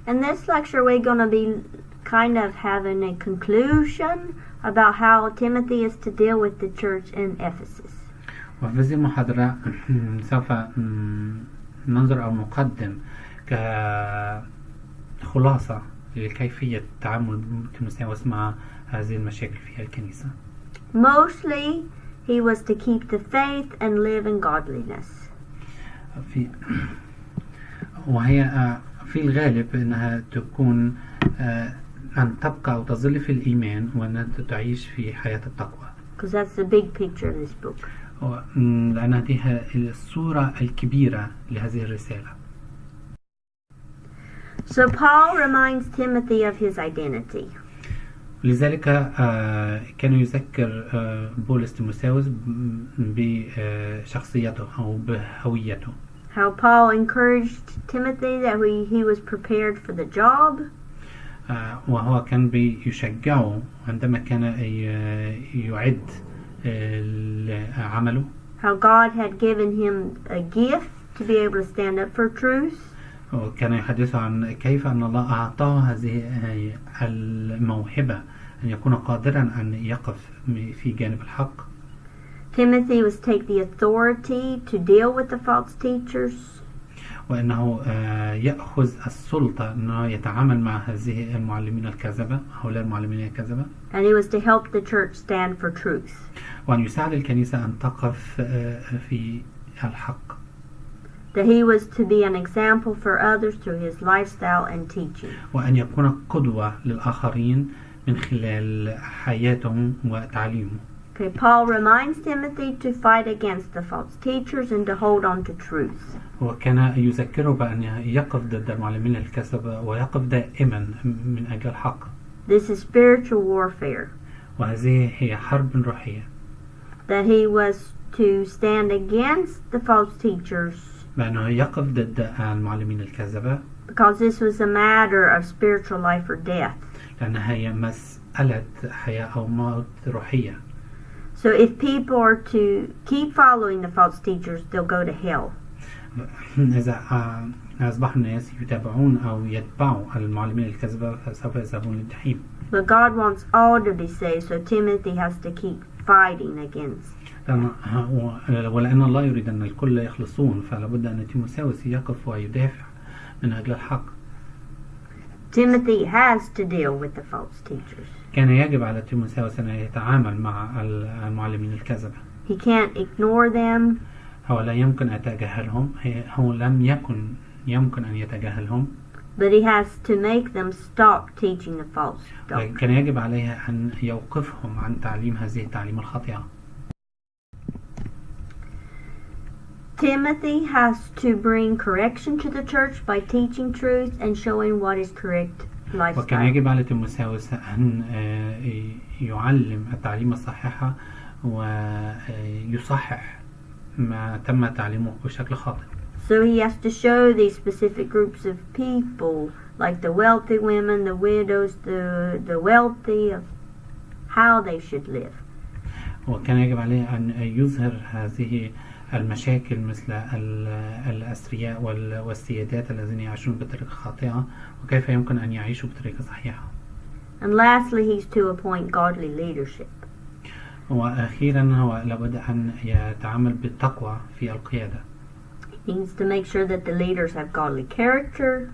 In this lecture, we're going to be kind of having a conclusion about how Timothy is to deal with the church in Ephesus. وفي هذه المحاضرة سوف ننظر أو نقدم كخلاصة لكيفية تعامل تيموثاوس مع هذه المشاكل في الكنيسة. Mostly, he was to keep the faith and live in godliness. وهي في الغالب أنها تكون أن تبقى أو تظل في الإيمان وأن تعيش في حياة التقوى. Because that's the big picture of this book. لأن هذه الصورة الكبيرة لهذه الرسالة. So Paul reminds Timothy of his identity. لذلك كان يذكر بولس تيموثاوس بشخصيته أو بهويته. How Paul encouraged Timothy that he was prepared for the job. وهو كان بيشجعه عندما كان يعد عمله. How God had given him a gift to be able to stand up for truth. وكان يحدث عن كيف أن الله أعطاه هذه الموهبة أن يكون قادرا أن يقف في جانب الحق. Timothy was take the authority to deal with the false teachers. وأنه يأخذ السلطة أنه يتعامل مع هذه المعلمين الكذبة هؤلاء المعلمين الكذبة. And he was to help the church stand for truth. وأن يساعد الكنيسة أن تقف في الحق. That he was to be an example for others through his lifestyle and teaching. وأن يكون قدوة للآخرين من خلال حياتهم وتعليمه. Okay, Paul reminds Timothy to fight against the false teachers and to hold on to truth. وكان يذكره بأن يقف ضد المعلمين الكذبة ويقف دائما من أجل الحق. This is spiritual warfare. وهذه هي حرب روحية. That he was to stand against the false teachers. بأنه يقف ضد المعلمين الكذبة. Because this was a matter of spiritual life or death. لأنها هي مسألة حياة أو موت روحية. So if people are to keep following the false teachers, they'll go to hell. إذا أصبح الناس يتابعون أو يتبعوا المعلمين الكذبة فسوف يذهبون للجحيم. But God wants all to be saved, so Timothy has to keep fighting against. ولأن الله يريد أن الكل يخلصون فلابد أن تيموثاوس يقف ويدافع من أجل الحق. Timothy has to deal with the false teachers. كان يجب على تيموثاوس أن يتعامل مع المعلمين الكذبة. He can't ignore them. هو لا يمكن أن يتجاهلهم. هو لم يمكن أن يتجاهلهم. But he has to make them stop teaching the false doctrine. كان يجب عليه أن يوقفهم عن تعليم هذه التعليم الخاطئة. Timothy has to bring correction to the church by teaching truth and showing what is correct lifestyle. وكان يجب على تيموثاوس أن يعلم التعليم الصحيحة ويصحح ما تم تعليمه بشكل خاطئ. So he has to show these specific groups of people, like the wealthy women, the widows, the wealthy, of how they should live. وكان يجب عليه أن يظهر هذه المشاكل مثل الأثرياء والسيدات الذين يعيشون بطريقة خاطئة وكيف يمكن أن يعيشوا بطريقة صحيحة. And lastly, he's to appoint godly leadership. وأخيرا هو لابد أن يتعامل بالتقوى في القيادة. He needs to make sure that the leaders have godly character.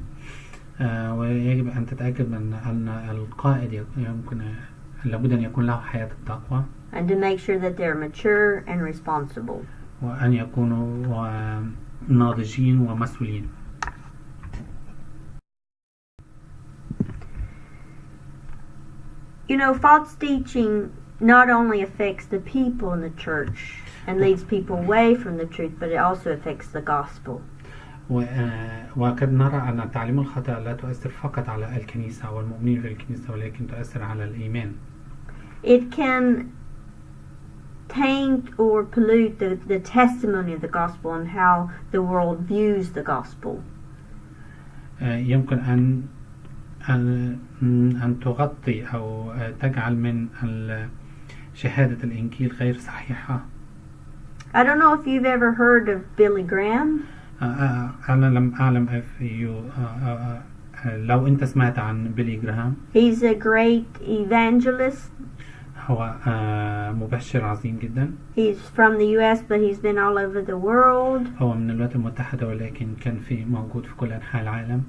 ويجب أن تتأكد من أن القائد لابد أن يكون له حياة التقوى. And to make sure that they're mature and responsible. وأن يكونوا ناضجين ومسؤولين. You know, false teaching not only affects the people in the church and leads people away from the truth, but it also affects the gospel. وقد نرى أن التعليم الخاطئ لا تؤثر فقط على الكنيسة والمؤمنين في الكنيسة ولكن تؤثر على الإيمان. It can taint or pollute the testimony of the gospel and how the world views the gospel. يمكن أن تغطي أو تجعل من شهادة الإنجيل غير صحيحة. I don't know if you've ever heard of Billy Graham. أنا لم أعلم if you لو أنت سمعت عن بيلي جراهام، he's a great evangelist. هو مبشر عظيم جدا. He's from the US but he's been all over the world. هو من الولايات المتحدة ولكن كان موجود في كل أنحاء العالم.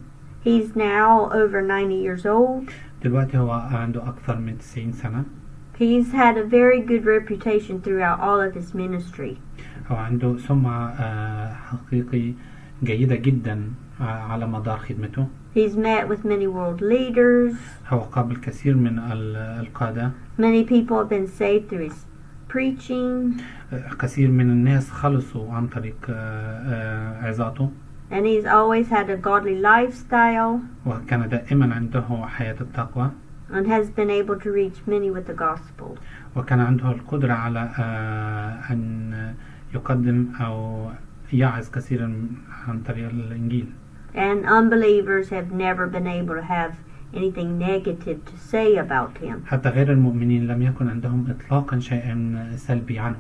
He's now over 90 years old. دلوقتي هو عنده أكثر من 90 سنة. He's had a very good reputation throughout all of his ministry. هو عنده سمعة حقيقي جيدة جدا على مدار خدمته. He's met with many world leaders. هو قابل كثير من القادة. Many people have been saved through his preaching. كثير من الناس خلصوا عن طريق عظاته. And he's always had a godly lifestyle. وكان دائما عنده حياة التقوى. And has been able to reach many with the gospel. وكان عنده القدرة على أن يقدم أو يعظ كثيرا عن طريق الإنجيل. And unbelievers have never been able to have anything negative to say about him. حتى غير المؤمنين لم يكن عندهم إطلاقا شيء سلبي عنه.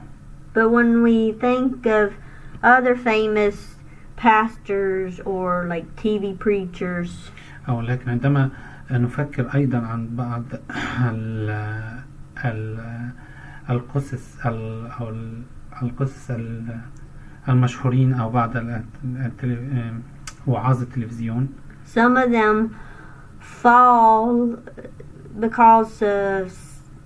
But when we think of other famous pastors or like TV preachers, لكن عندما نفكر أيضا عن بعض القصص أو القصص المشهورين أو بعض وعاظ التلفزيون, some of them fall because of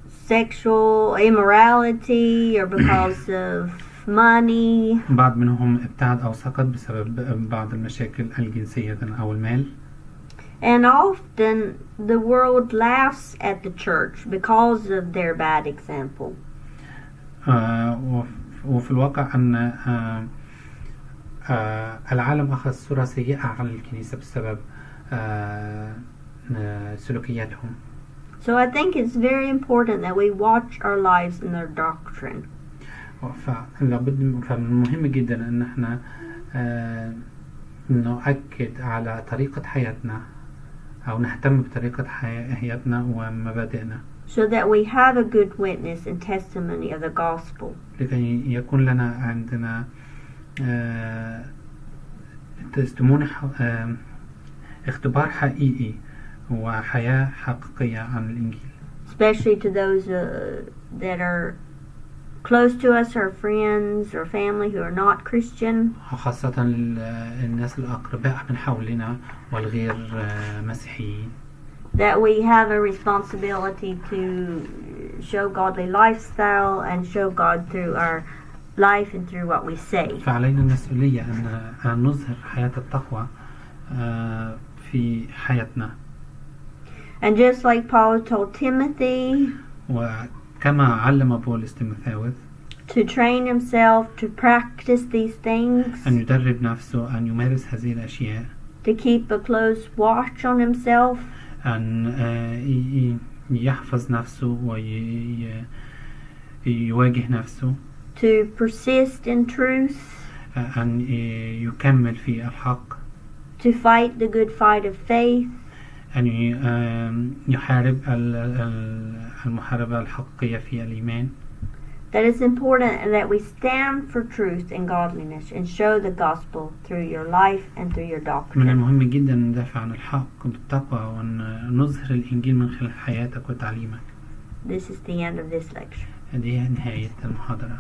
sexual immorality or because of money. بعض منهم ابتعد أو سقط بسبب بعض المشاكل الجنسية أو المال. And often the world laughs at the church because of their bad example. وفي الواقع أن العالم أخذ صورة سيئة على الكنيسة بسبب سلوكياتهم. So I think it's very important that we watch our lives in their doctrine. فمهم جدا أن احنا نؤكد على طريقة حياتنا أو نهتم بطريقة حياتنا ومبادئنا. So that we have a good witness and testimony of the gospel. لكي يكون لنا عندنا اختبار حقيقي وحياة حقيقية عن الإنجيل. Especially to those that are close to us, our friends or family who are not Christian. خاصة الناس الأقرباء من حولنا والغير مسيحيين. That we have a responsibility to show godly lifestyle and show God through our life and through what we say. فعلينا المسؤولية أن نظهر حياة التقوى في حياتنا. And just like Paul told Timothy, وكما علم بولس تيموثاوس, to train himself to practice these things, أن يدرب نفسه أن يمارس هذه الأشياء, to keep a close watch on himself, أن يحفظ نفسه ويواجه نفسه, to persist in truth, أن يكمل في الحق, to fight the good fight of faith, أن يحارب المحاربة الحقيقية في الإيمان. That it's important that we stand for truth and godliness and show the gospel through your life and through your doctrine. من المهم جدا ندافع عن الحق بالتقوى ونظهر الإنجيل من خلال حياتك وتعليمك. This is the end of this lecture. هذه نهاية المحاضرة.